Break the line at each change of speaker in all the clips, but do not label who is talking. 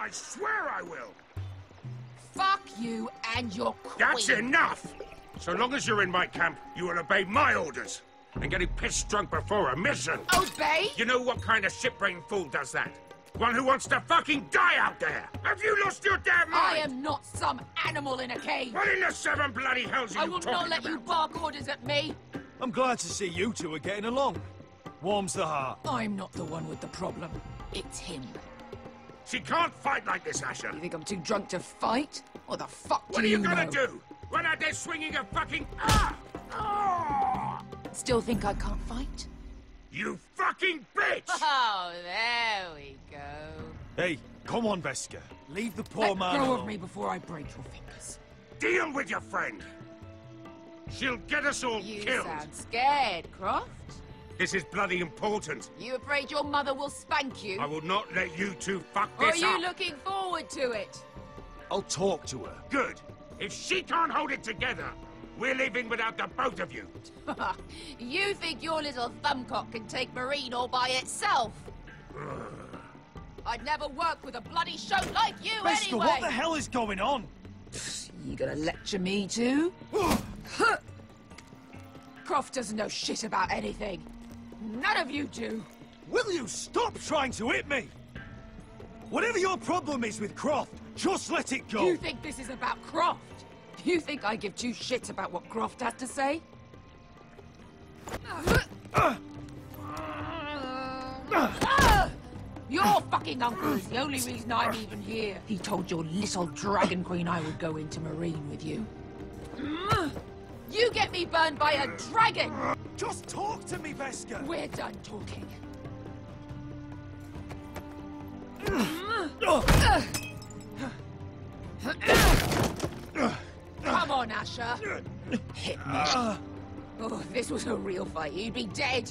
I swear I will!
Fuck you and your queen.
That's enough! So long as you're in my camp, you will obey my orders. And getting pissed drunk before a mission.
Obey?
You know what kind of shit-brained fool does that? One who wants to fucking die out there! Have you lost your damn mind?
I am not some animal in a cage.
What in the seven bloody hells are
I
you
will
talking
not let
about?
you bark orders at me.
I'm glad to see you two are getting along. Warms the heart.
I'm not the one with the problem. It's him.
She can't fight like this, Asher.
You think I'm too drunk to fight? What the fuck
What
do
are you
know?
gonna do? Run out there swinging a fucking... Ah! Ah!
Still think I can't fight?
You fucking bitch!
Oh, there we go.
Hey, come on, Veska. Leave the poor man
Let go
alone.
of me before I break your fingers.
Deal with your friend. She'll get us all
You
killed.
sound scared, Croft.
This is bloody important.
You afraid your mother will spank you?
I will not let you two fuck
Or are
this
you
up.
looking forward to it?
I'll talk to her.
Good. If she can't hold it together, we're leaving without the both of you.
You think your little thumbcock can take Marine all by itself? I'd never work with a bloody shote like you
Veska,
anyway!
what the hell is going on?
You gonna lecture me too? Croft doesn't know shit about anything. None of you do.
Will you stop trying to hit me? Whatever your problem is with Croft, just let it go.
You think this is about Croft? You think I give two shits about what Croft has to say? Your fucking uncle is the only reason I'm even here. He told your little dragon queen I would go into Marine with you. You get me burned by a dragon!
Just talk to me, Veska.
We're done talking. Come on, Asher. Hit me. Oh, if this was a real fight, you'd be dead.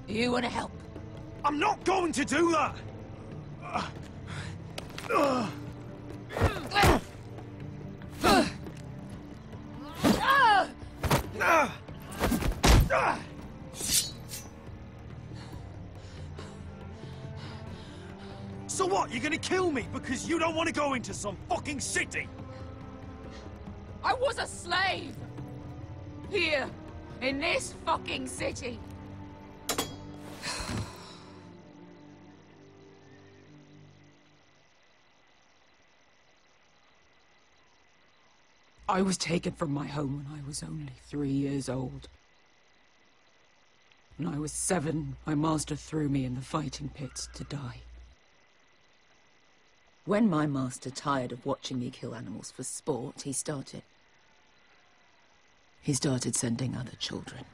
You want to help?
I'm not going to do that. So what, you're gonna kill me because you don't want to go into some fucking city?
I was a slave! Here, in this fucking city. I was taken from my home when I was only 3 years old. When I was 7, my master threw me in the fighting pits to die. When my master tired of watching me kill animals for sport, he started sending other children.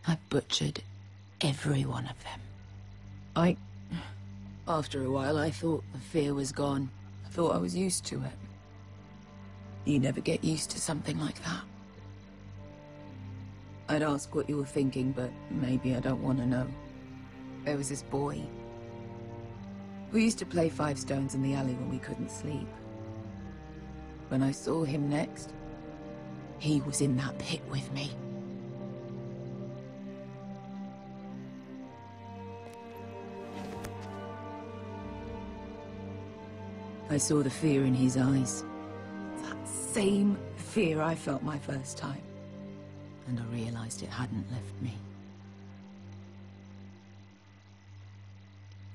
I butchered every one of them. After a while, I thought the fear was gone. I thought I was used to it. You never get used to something like that. I'd ask what you were thinking, but maybe I don't want to know. There was this boy. We used to play 5 stones in the alley when we couldn't sleep. When I saw him next, he was in that pit with me. I saw the fear in his eyes. That same fear I felt my first time. And I realized it hadn't left me.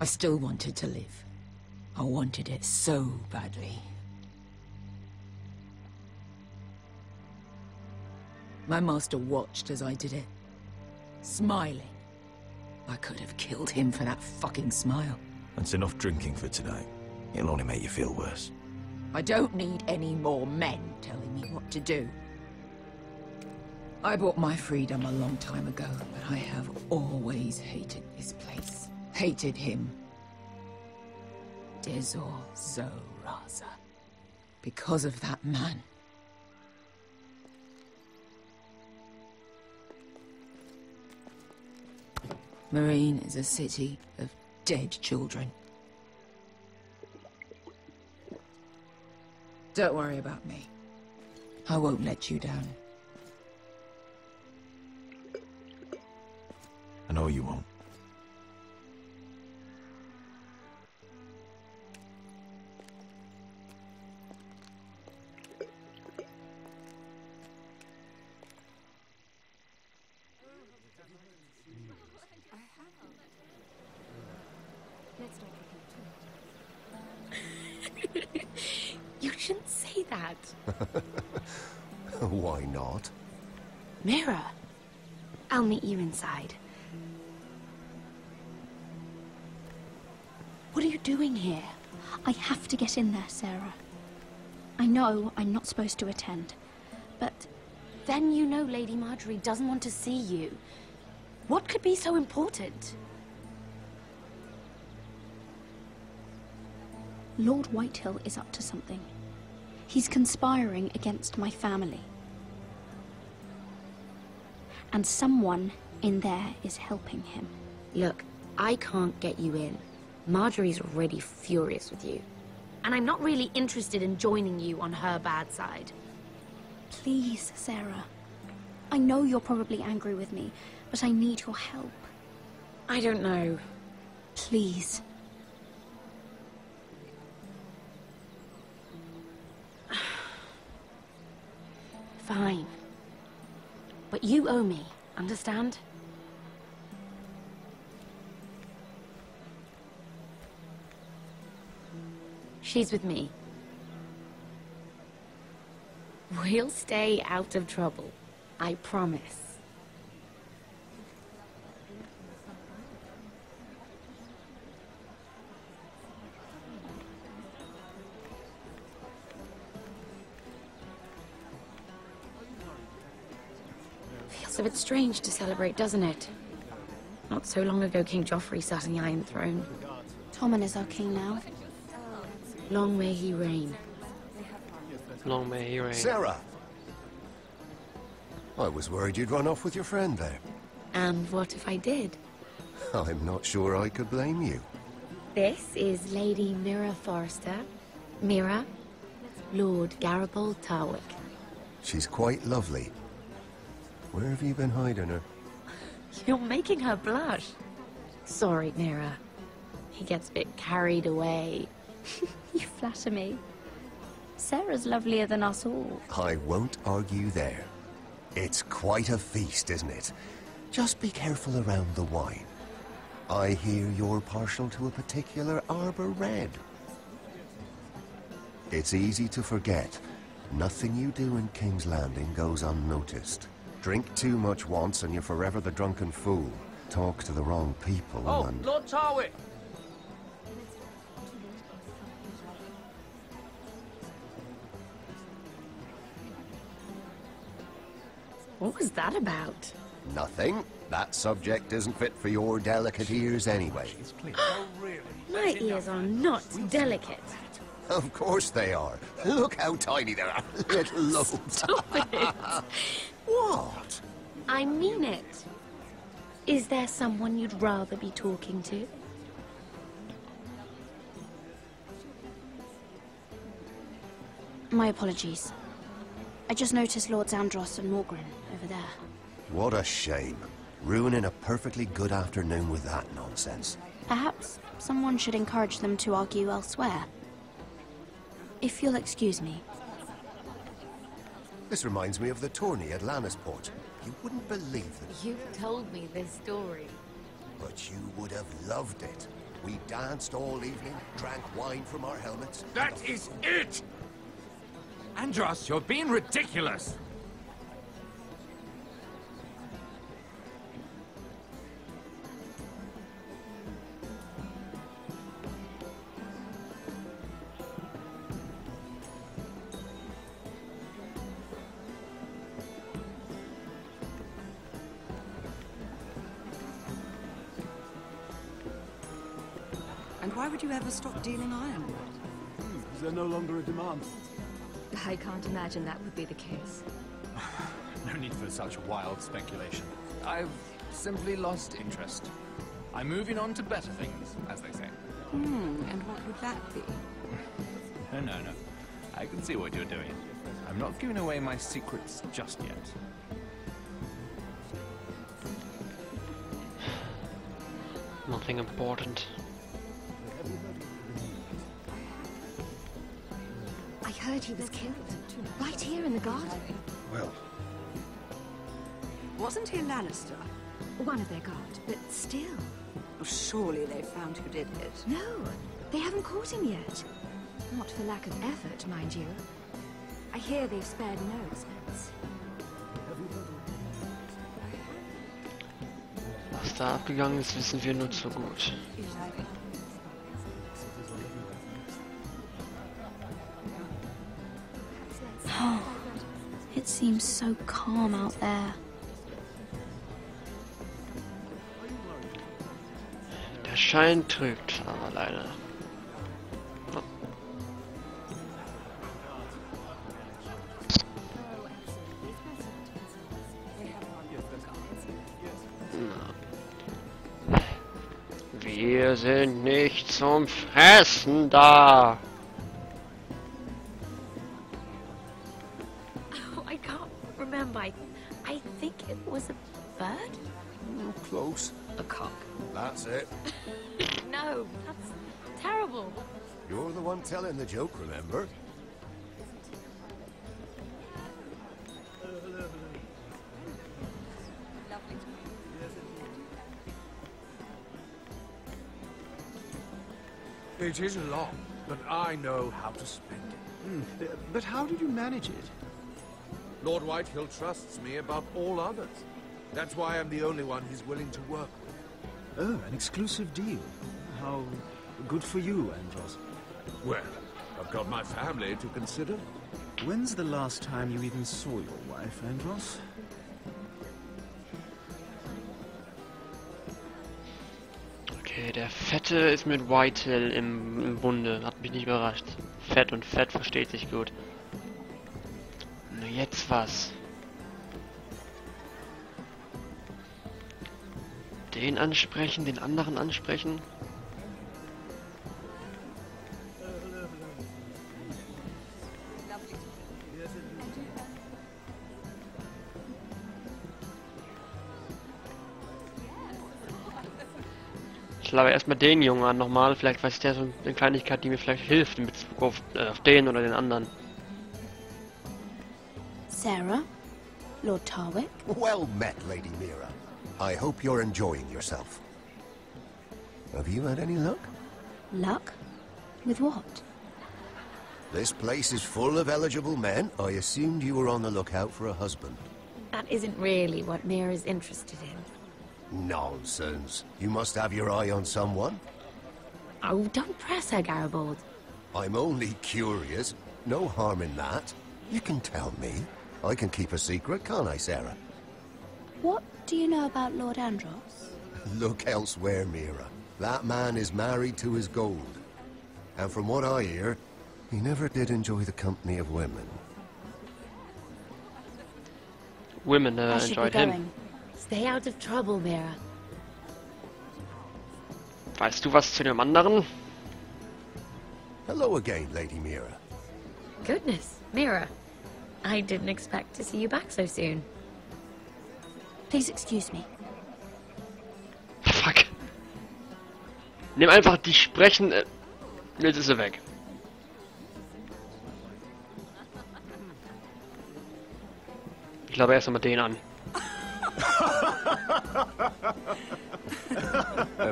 I still wanted to live. I wanted it so badly. My master watched as I did it, smiling. I could have killed him for that fucking smile.
That's enough drinking for tonight. It'll only make you feel worse.
I don't need any more men telling me what to do. I bought my freedom a long time ago, but I have always hated this place. Hated him. Dezor Zoraza. Because of that man. Marine is a city of dead children. Don't worry about me. I won't let you down.
I know you won't.
You shouldn't say that.
Why not?
Mira, I'll meet you inside. What are you doing here?
I have to get in there, Sarah. I know I'm not supposed to attend, but...
Then you know Lady Marjorie doesn't want to see you. What could be so important?
Lord Whitehill is up to something. He's conspiring against my family. And someone in there is helping him.
Look, I can't get you in. Marjorie's already furious with you. And I'm not really interested in joining you on her bad side.
Please, Sarah. I know you're probably angry with me, but I need your help.
I don't know.
Please.
Fine. But you owe me, understand? She's with me. We'll stay out of trouble. I promise. Feels a bit strange to celebrate, doesn't it? Not so long ago, King Joffrey sat on the Iron Throne.
Tommen is our king now.
Long may he reign.
Long may he reign.
Sarah! I was worried you'd run off with your friend there.
And what if I did?
I'm not sure I could blame you.
This is Lady Mira Forrester. Mira, Lord Garibald Tarwick.
She's quite lovely. Where have you been hiding her?
You're making her blush. Sorry, Mira. He gets a bit carried away.
You flatter me. Sarah's lovelier than us all.
I won't argue there. It's quite a feast, isn't it? Just be careful around the wine. I hear you're partial to a particular Arbor Red. It's easy to forget. Nothing you do in King's Landing goes unnoticed. Drink too much once and you're forever the drunken fool. Talk to the wrong people and...
Lord Tarwick!
What was that about?
Nothing. That subject isn't fit for your delicate ears anyway.
My ears are not delicate.
Of course they are. Look how tiny they are. Little lobes.
Stop it.
What?
I mean it. Is there someone you'd rather be talking to?
My apologies. I just noticed Lords Andros and Morgren over there.
What a shame. Ruining a perfectly good afternoon with that nonsense.
Perhaps someone should encourage them to argue elsewhere. If you'll excuse me.
This reminds me of the tourney at Lannisport. You wouldn't believe it.
You've told me this story.
But you would have loved it. We danced all evening, drank wine from our helmets.
That is it!
Andros, you're being ridiculous!
And why would you ever stop dealing ironwood?
Is there no longer a demand?
I can't imagine that would be the case.
No need for such wild speculation. I've simply lost interest. I'm moving on to better things, as they say.
And what would that be?
No. I can see what you're doing. I'm not giving away my secrets just yet.
Nothing important.
I heard he was killed. Right here in the garden.
Well,
Wasn't he a Lannister?
One of their guard, but still.
Surely they found who did it.
No, they haven't caught him yet. Not for lack of effort, mind you. I hear they've spared no expense.
Was da abgegangen ist, wissen wir nur zu gut.
Oh, it seems so calm out there.
Der Schein trügt aber leider. Oh. Wir sind nicht zum Fressen da.
Oh, I can't remember. I think it was a bird?
Close.
A cock.
That's it.
No, that's terrible.
You're the one telling the joke, remember?
It is a lot, but I know how to spend it.
But how did you manage it?
Lord Whitehill trusts me above all others. That's why I'm the only one he's willing to work with.
Oh, an exclusive deal. How good for you, Andros.
Well, I've got my family to consider.
When's the last time you even saw your wife, Andros?
Okay, der Fette ist mit Whitehill im Bunde. Hat mich nicht überrascht. Fett und Fett versteht sich gut. Nur jetzt was. Den ansprechen, den anderen ansprechen. Ich labe erstmal den Jungen an nochmal. Vielleicht weiß der so eine Kleinigkeit, die mir vielleicht hilft in Bezug auf den oder den anderen.
Sarah? Lord Tarwick?
Well met, Lady Mira. I hope you're enjoying yourself. Have you had any luck?
Luck? With what?
This place is full of eligible men. I assumed you were on the lookout for a husband.
That isn't really what Mira's interested in.
Nonsense. You must have your eye on someone.
Oh, don't press her, Garibaldi.
I'm only curious. No harm in that. You can tell me. I can keep a secret, can't I, Sarah?
What do you know about Lord Andros?
Look elsewhere, Mira. That man is married to his gold. And from what I hear, he never did enjoy the company of women.
Women
I should
enjoyed
be
him.
going.
Stay out of trouble, Mira.
Weißt du was zu dem anderen?
Hello again, Lady Mira.
Goodness, Mira. I didn't expect to see you back so soon.
Please excuse me.
Fuck. Nimm einfach die Sprechen. Jetzt ist er weg. Ich glaube erst einmal den an.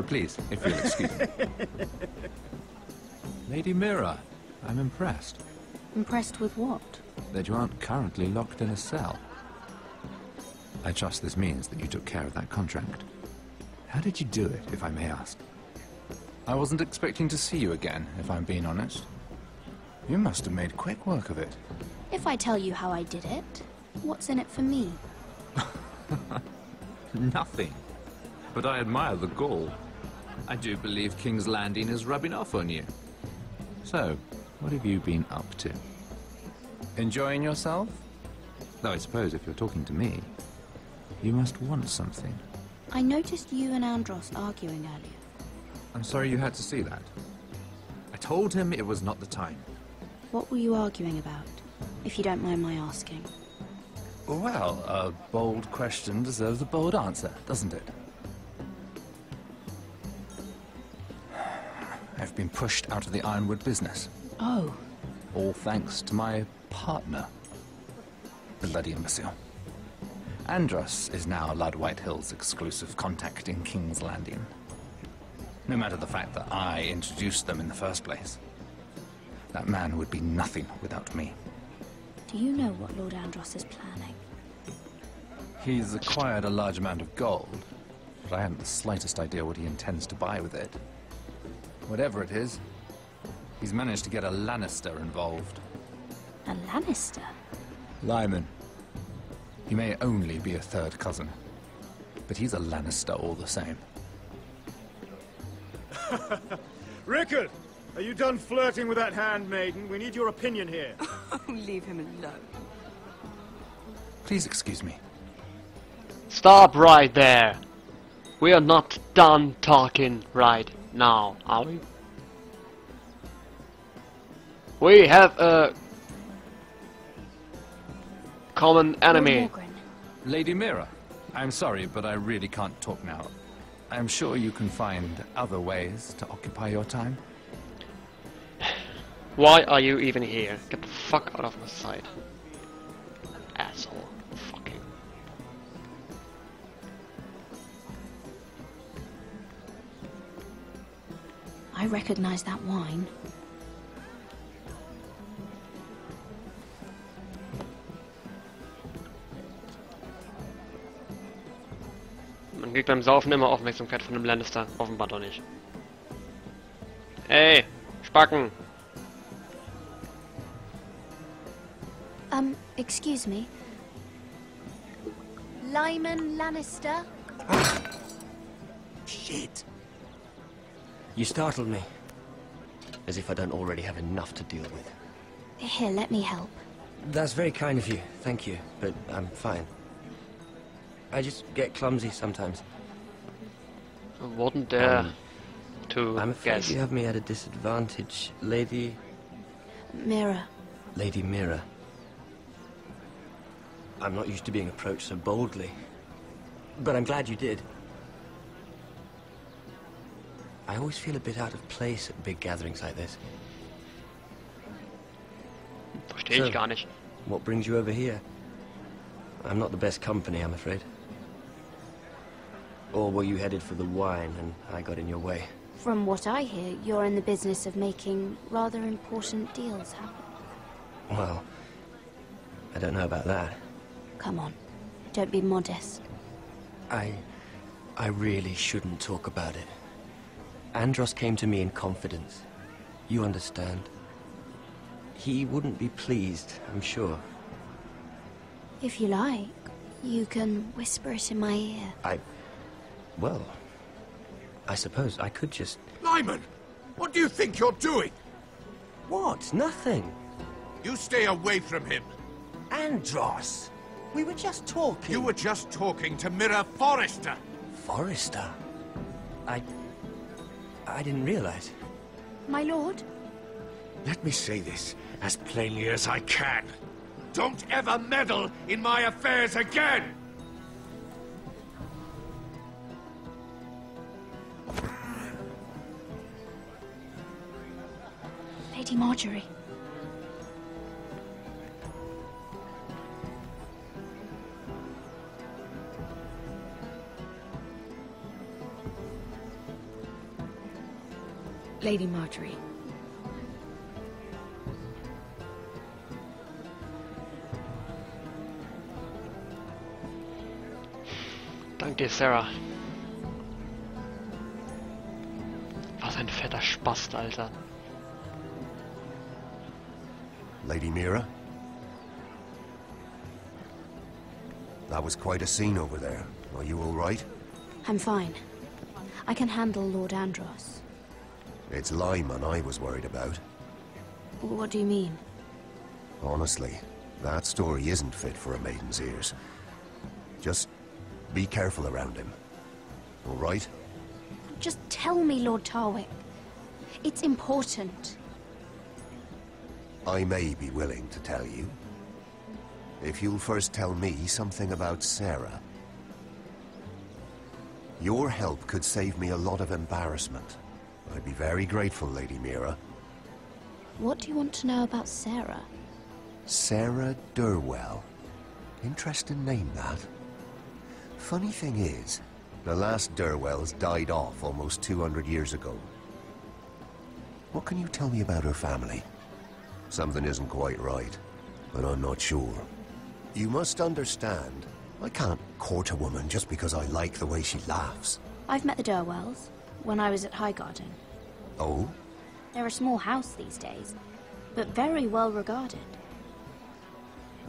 Please, if you'll excuse me. Lady Mira, I'm impressed
Impressed with what?
that you aren't currently locked in a cell. I trust this means that you took care of that contract. How did you do it, if I may ask? I wasn't expecting to see you again, if I'm being honest. You must have made quick work of it.
If I tell you how I did it, what's in it for me?
Nothing. But I admire the gall. I do believe King's Landing is rubbing off on you. So, what have you been up to? Enjoying yourself? Though I suppose if you're talking to me, you must want something.
I noticed you and Andros arguing earlier.
I'm sorry you had to see that. I told him it was not the time.
What were you arguing about, if you don't mind my asking?
Well, a bold question deserves a bold answer, doesn't it? I've been pushed out of the ironwood business.
Oh.
All thanks to my partner. Bloody imbecile. Andros is now Lord Whitehill's exclusive contact in King's Landing. No matter the fact that I introduced them in the first place. That man would be nothing without me.
Do you know what Lord Andros is planning?
He's acquired a large amount of gold, but I haven't the slightest idea what he intends to buy with it. Whatever it is, he's managed to get a Lannister involved.
A Lannister?
Lyman. He may only be a third cousin, but he's a Lannister all the same.
Rickard, are you done flirting with that handmaiden? We need your opinion here.
Oh, leave him alone.
Please excuse me.
Stop right there. We are not done talking right now, are we? We have a common enemy.
Lady Mira, I'm sorry, but I really can't talk now. I'm sure you can find other ways to occupy your time.
Why are you even here? Get the fuck out of my sight. Asshole. Fuck you.
I recognize that wine.
Man kriegt beim Saufen immer Aufmerksamkeit von dem Lannister. Offenbar doch nicht. Ey, Spacken!
Excuse me. Lyman Lannister?
Shit. You startled me. As if I don't already have enough to deal with.
Here, let me help.
That's very kind of you, thank you, but I'm fine. I just get clumsy sometimes.
Wasn't there to
I'm afraid
guess?
you have me at a disadvantage, Lady...
Mira.
Lady Mira. I'm not used to being approached so boldly. But I'm glad you did. I always feel a bit out of place at big gatherings like this.
Verstehe ich gar nicht.
What brings you over here? I'm not the best company, I'm afraid. Or were you headed for the wine and I got in your way?
From what I hear, you're in the business of making rather important deals happen.
Well, I don't know about that.
Come on, don't be modest.
I really shouldn't talk about it. Andros came to me in confidence. You understand? He wouldn't be pleased, I'm sure.
If you like, you can whisper it in my ear.
Well, I suppose I could just...
Lyman! What do you think you're doing?
What? Nothing.
You stay away from him.
Andros! We were just talking.
You were just talking to Mira Forrester.
Forrester? I didn't realize.
My lord?
Let me say this as plainly as I can. Don't ever meddle in my affairs again!
Lady Marjorie.
Lady Marjorie.
Dank dir, Sarah. Was ein fetter Spast, Alter.
Lady Mira? That was quite a scene over there. Are you all right?
I'm fine. I can handle Lord Andros.
It's Lyman I was worried about.
What do you mean?
Honestly, that story isn't fit for a maiden's ears. Just be careful around him. All right?
Just tell me, Lord Tarwick. It's important.
I may be willing to tell you. If you'll first tell me something about Sarah. Your help could save me a lot of embarrassment. I'd be very grateful, Lady Mira.
What do you want to know about Sarah?
Sarah Durwell. Interesting name, that. Funny thing is, The last Durwells died off almost 200 years ago. What can you tell me about her family? Something isn't quite right, but I'm not sure. You must understand, I can't court a woman just because I like the way she laughs.
I've met the Durwells when I was at Highgarden.
Oh?
They're a small house these days, but very well regarded.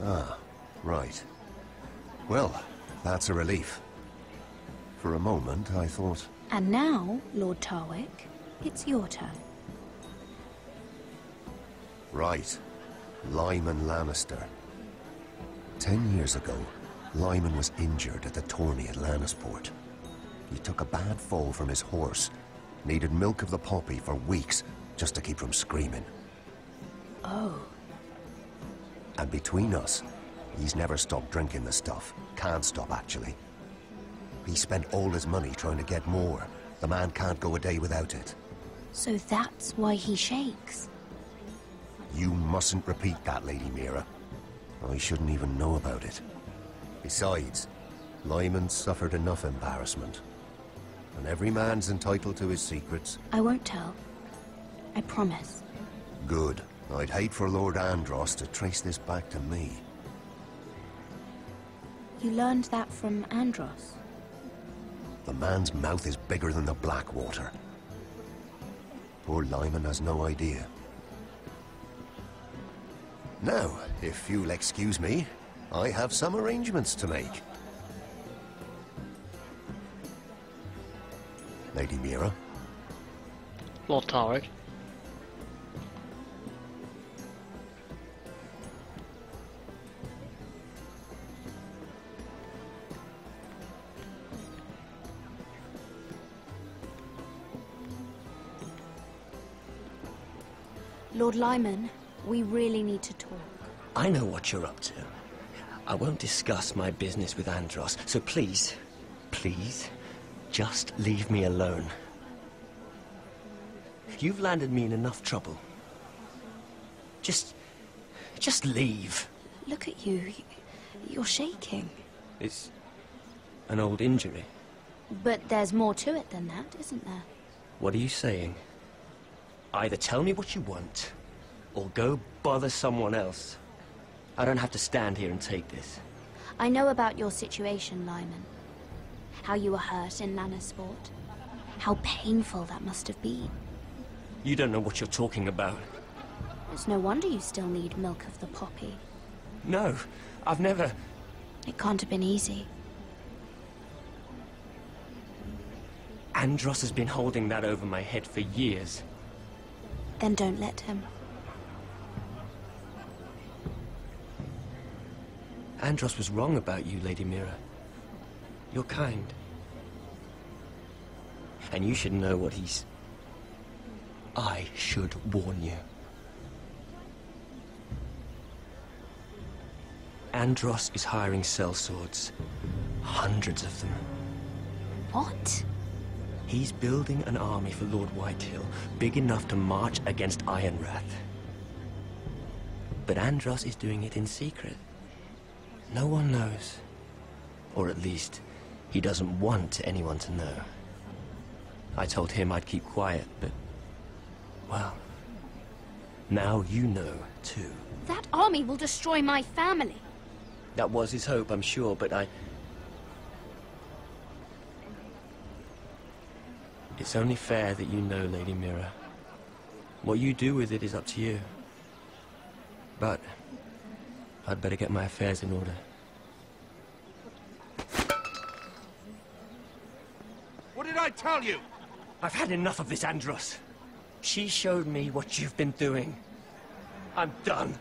Ah, right. Well, that's a relief. For a moment, I thought...
And now, Lord Tarwick, it's your turn.
Right. Lyman Lannister. 10 years ago, Lyman was injured at the tourney at Lannisport. He took a bad fall from his horse. Needed milk of the poppy for weeks just to keep from screaming.
Oh.
And between us, he's never stopped drinking the stuff. Can't stop, actually. He spent all his money trying to get more. The man can't go a day without it.
So that's why he shakes.
You mustn't repeat that, Lady Mira. I shouldn't even know about it. Besides, Lyman suffered enough embarrassment. And every man's entitled to his secrets.
I won't tell. I promise.
Good. I'd hate for Lord Andros to trace this back to me.
You learned that from Andros?
The man's mouth is bigger than the Blackwater. Poor Lyman has no idea. Now, if you'll excuse me, I have some arrangements to make. Lady Mira?
Lord Tarwick.
Lord Lyman, we really need to talk.
I know what you're up to. I won't discuss my business with Andros, so please, just leave me alone. You've landed me in enough trouble. Just leave.
Look at you. You're shaking.
It's an old injury.
But there's more to it than that, isn't there?
What are you saying? Either tell me what you want, or go bother someone else. I don't have to stand here and take this.
I know about your situation, Lyman. How you were hurt in Lannisport. How painful that must have been.
You don't know what you're talking about.
It's no wonder you still need milk of the poppy.
No, I've never...
It can't have been easy.
Andros has been holding that over my head for years.
Then don't let him.
Andros was wrong about you, Lady Mira. You're kind. And you should know what he's... I should warn you. Andros is hiring sellswords. Hundreds of them.
What?
He's building an army for Lord Whitehill, big enough to march against Ironrath. But Andros is doing it in secret. No one knows. Or at least, he doesn't want anyone to know. I told him I'd keep quiet, but... well... now you know, too.
That army will destroy my family.
That was his hope, I'm sure, but I... It's only fair that you know, Lady Mira. What you do with it is up to you. But... I'd better get my affairs in order.
What did I tell you?
I've had enough of this, Andros. She showed me what you've been doing. I'm done.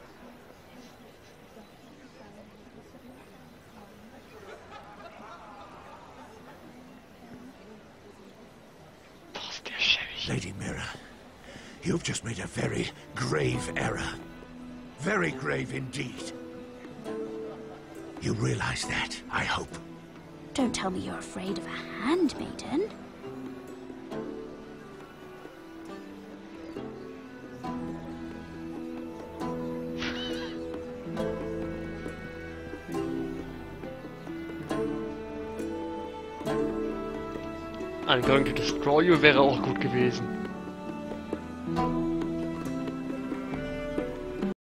Lady Mira, you've just made a very grave error. Very grave indeed. You realize that, I hope.
Don't tell me you're afraid of a handmaiden.
I'm going to destroy you wäre auch gut gewesen.